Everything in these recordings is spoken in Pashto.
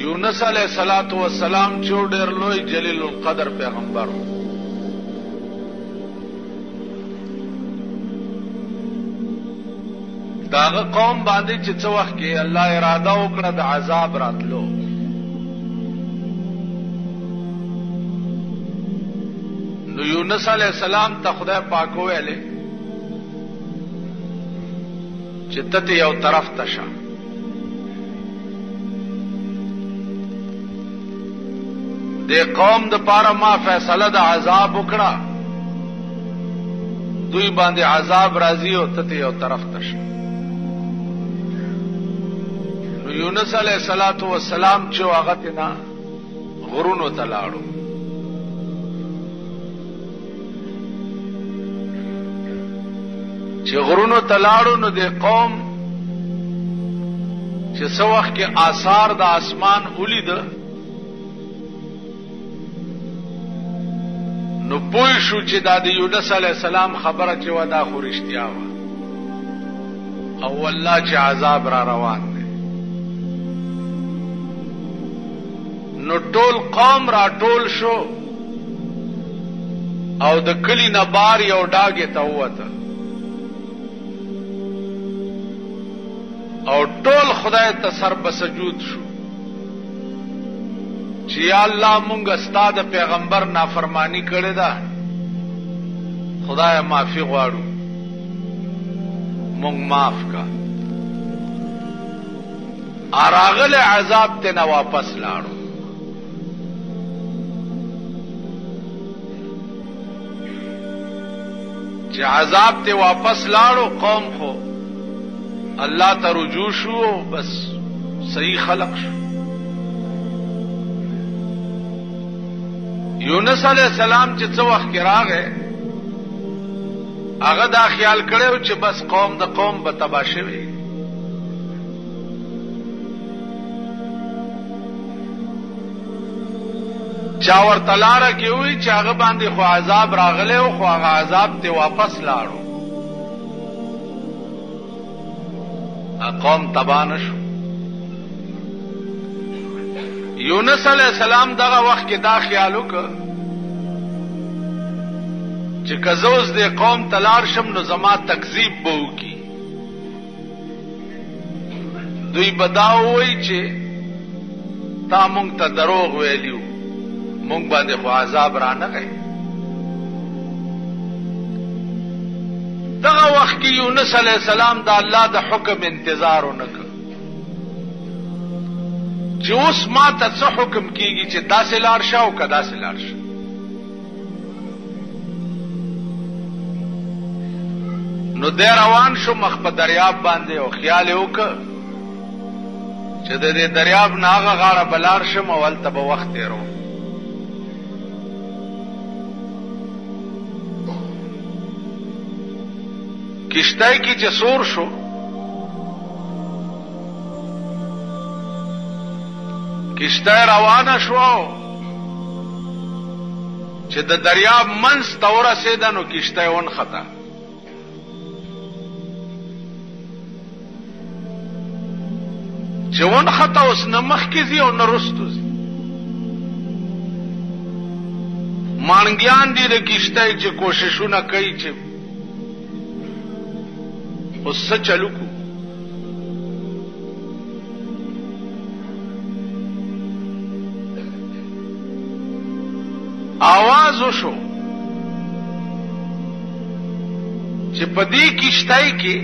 یونس علیہ الصلوۃ والسلام چې ډېر لوی جلیل القدر پیغمبر داغه قوم باندې چې څه وخت کې الله اراده وکړه د عذاب راتلو نو یونس علیہ السلام ته خدای پاک ویلې چې ته یو طرف ته شه د قوم د پاره ما فیصله د عذاب وکړه دوی باندې عذاب راځي او ته یو طرف ته شه نو یونس علیہ الصلوۃ والسلام چې هغه تینا غرونو ته لاړو چې غرونو ته لاړو نو د قوم چې څو وخت کې آثار د اسمان ولید نو پوه شو چې دا د یونس علیہ السلام خبره چې ودا خو رښتیا و او والله چې عذاب را روان دی نو ټول قوم را ټول شو او د کلی نه بار یو ډاګه ته وته او ټول خدای ته سر په سجود شو چې یا الله مونږ استاد پیغمبر نافرمانی کړې ده خدای معافي غواړو مونږ معاف کا اراغله عذاب ته نه واپس لاړو چې عذاب ته واپس لاړو قوم خو الله ته رجوع شو بس صحیح خلق شو یونس علیہ السلام چې څو وخت کې راغی هغه دا خیال کړو چې بس قوم د قوم به تباه شوي چا ورته لاره کې وي چې هغه باندې خو عذاب راغلی او خو هغه عذاب ته واپس لاړو قوم تباه نشو یونس علیہ السلام دغه وخت کې دا خیال وکړ چې کزوز د قوم تلار شم نو زما تکذیب به وکي دوی بداوي چې تا مونږ ته دروغ ویلیو مونږ باندې خو عذاب را نه غي دغه وخت کې یونس علیہ السلام د الله د حکم انتظار ونکړ چې اوس ما ته څه حکم کیږي چې داسې لار شه او کدا سه لار شه نو د روان شو مخ په دریاب باندې او خیال وکړ چې د دې دریاب ناغه غاړه بلار شم او ولته به وخت تیرو کشتای کی چې سور شو کشتای روانه شو چې د دریاب منځ ته ورسېده نو کشتای ونخته چې ونخته اوس نه مخکې ځي او نه رستو ځي مانګیان دي د کشتای چې کوششونه کوي چې اوس څه چلو کو आवाज وشو چې په دې کشتۍ کې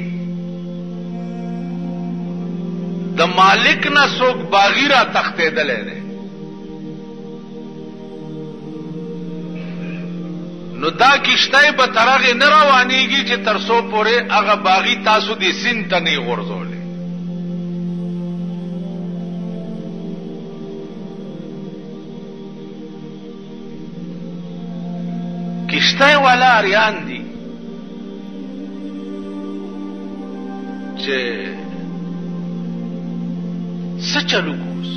د مالک نه څوک باغی را تختیدلې ده نو دا کشتۍ به ترغه نه روانيږي چې ترسو پورې هغه باغی تاسو دې سین ته نه غورځولې کشتۍ والا اریان دي چې څه چلو کوس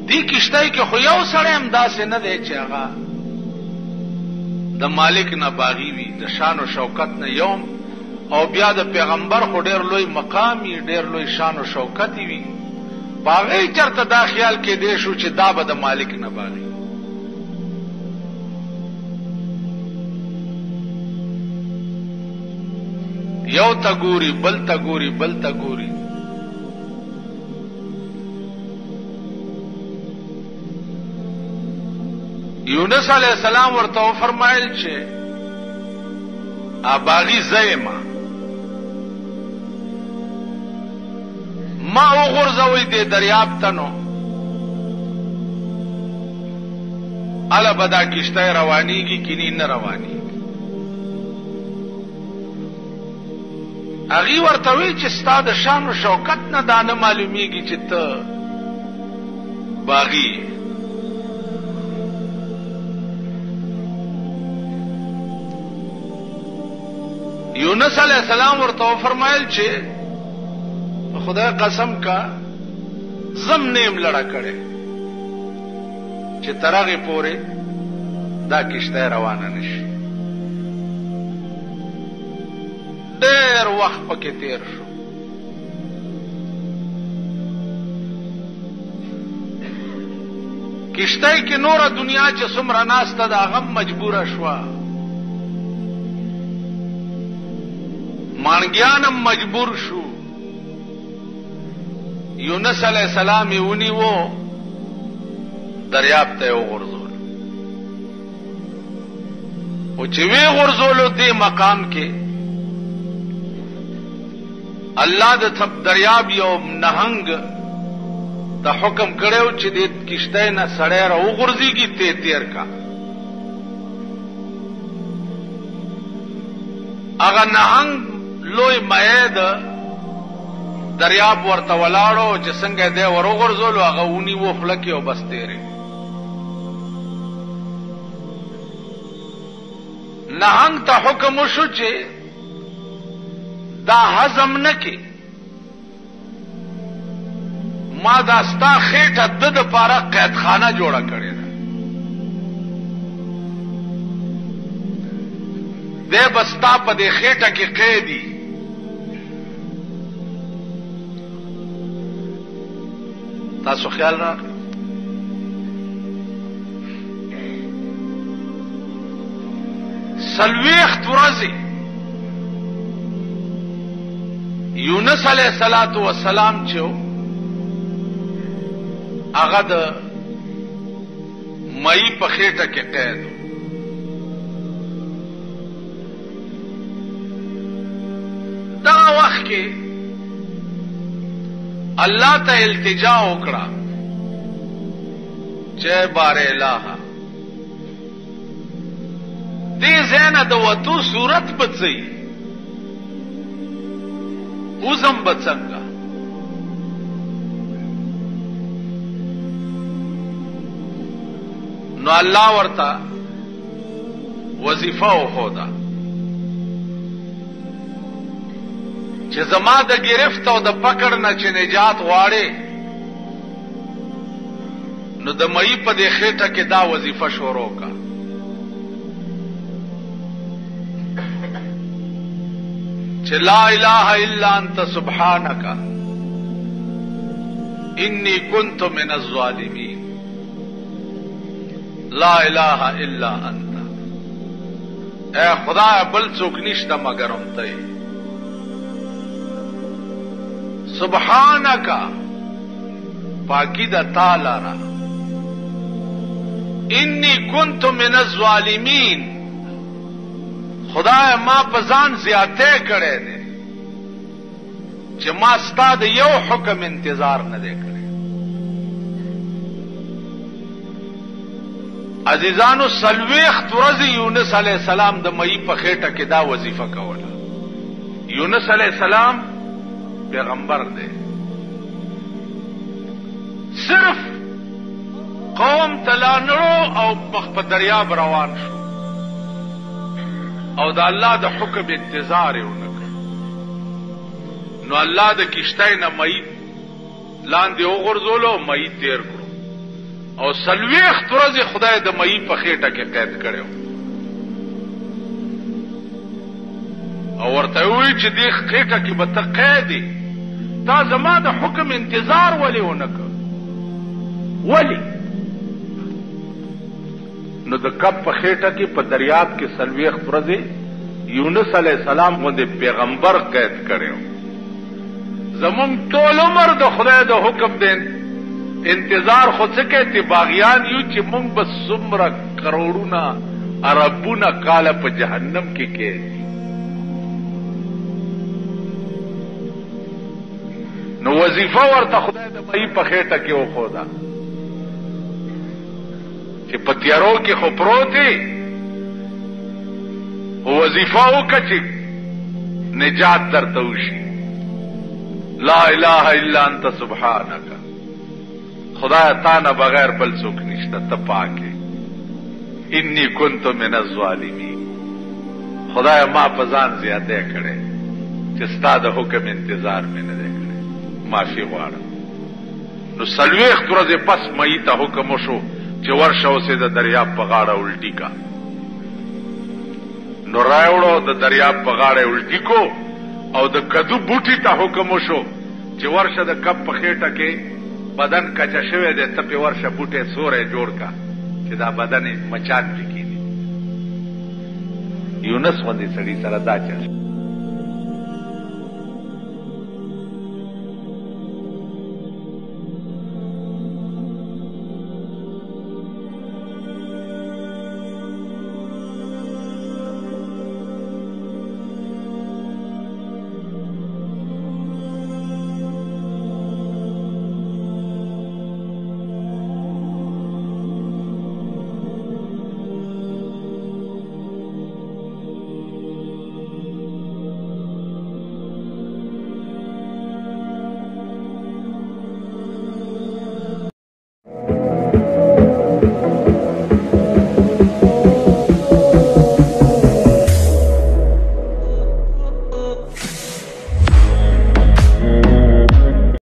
دې کشتۍ کې خو یو سړی هم داسې نه دی چې هغه د مالک نه باغی وي د شان او شوکت نه یوم او بیا د پیغمبر خو ډېر لوی مقام ډېر لوی شان او شوکت وي باغی چرته دا خیال کې دی شو چې دا به د مالک نه باغی. یو تا ګوري بل تا ګوري بل تا ګوري. یونس علیہ السلام ورته فرمایل چې باغی زېما ما وګرځوي د دریاب تنو الا بدا کشته روانيږي کینی نه رواني. اغي ورته وی چې ستاد شان او شوکت نه دانه معلومیږي چې ته باغی. یونس علیہ السلام ورته فرمایل چې خدای قسم کا زم نیم لړا کړي چې ترغه پوره دا کشته روانه نشي. ډېر وخت پکې تیر شو. کشته کې نور دنیا چې څومره ناسته دا غم مجبوره شوه. مانګیانم مجبور شو. یونس علیہ السلام یونی وو دریاب ته وغورځول. او چې وی غورځولو دې مقام کې الله د دریاب یو نهنګ د حکم کړو چې دې کشته نه سړی را وغورځيږي ته تیر کا. هغه نهنګ لوی مېد دریاب ورته ولاړو چې څنګه دې وروغورځولو هغه ونی وو خلک او بس تیرې. نهنګ ته حکم وشو چې دا هضم نکي. ما دا ستا خېټه د پاره قیدخانه جوړه کړې ده. دې بستا په دې خېټه کې قیدی. تاسو خیال راغی سلويخت ورځې یونس علیہ الصلوۃ والسلام چې هغه د مئی په خېټه کې قید. دا وخت کې الله ته التجا وکړه چې بار الہ دې زنه د وتو صورت بچي اوزم بچنګا. نو الله ورته وظیفه وخوده چې زما د گرفت او د پکړ نه چې نجات غواړي نو د مئی په دې خېټه کې دا وظیفه شروع کا. چې لا اله الا انت سبحانك انی كنت من الظالمین. لا اله الا انت اے خدا بل څوک نشته مگر هم ته. سبحانك پاکی دا تعالی را. انی كنت من الظالمین خدای ما په ځان زیاته کړې دي چې ما ستاد یو حکم انتظار نه دی کړی. عزیزانو سلويخت ورځې یونس علیہ السلام د مئی په خېټه کې دا وظیفه کوله. یونس علیہ السلام پیغمبر دی. صرف قوم تلانړو او په دریاب روان شو او د الله د حکم انتظار یې ونکړ. نو الله د کشتۍ نه مئی لاندې وغورځولو مئی تیر کړو او سلويخت ورځې خدای د مئی په خېټه کې قید کړو او ورته وی چې دې خېټه کې به ته قیدې تا زما د حکم انتظار ولې ونکړ. ولی نو د کب په خېټه کې په دریاب کې 40 ورځې یونس علیہ السلام غوندې پیغمبر قید کړو. زمون ټول عمر د خدای د حکم دین انتظار خو څه کوي باغیان یو چې مونږ بس څومره کروڑونه اربونه کاله په جهنم کې کې نو وظیفه ورته خدای د مئی په خېټه کې وخوده چې په تیارو کې خو پروتې وظیفه وکړه چې نجات درته وشي. لا اله الا انت سبحانک، خدای تا نه بغیر بل څوک نشته، ته پاکه. انی کنت من الظالمین، خدای ما په ځان زیاته کړي چې ستا د حکم انتظار مې نه دی کړی، معافي غواړم. نو 40 ورځې پس مئی ته حکم وشو چې ورشه اوسې د دریاب په غاړه الټی کا. نو راوړو د دریاب په غاړه الټی کو او د کدو بوټي ته حکم وشو چې ورشه د کب په خېټه کې بدن کچا شوی دی، ته په ورشه بوټي سورې جوړ کا چې دا بدن مچان پکې دي. یونس باندې سړي سره دا چل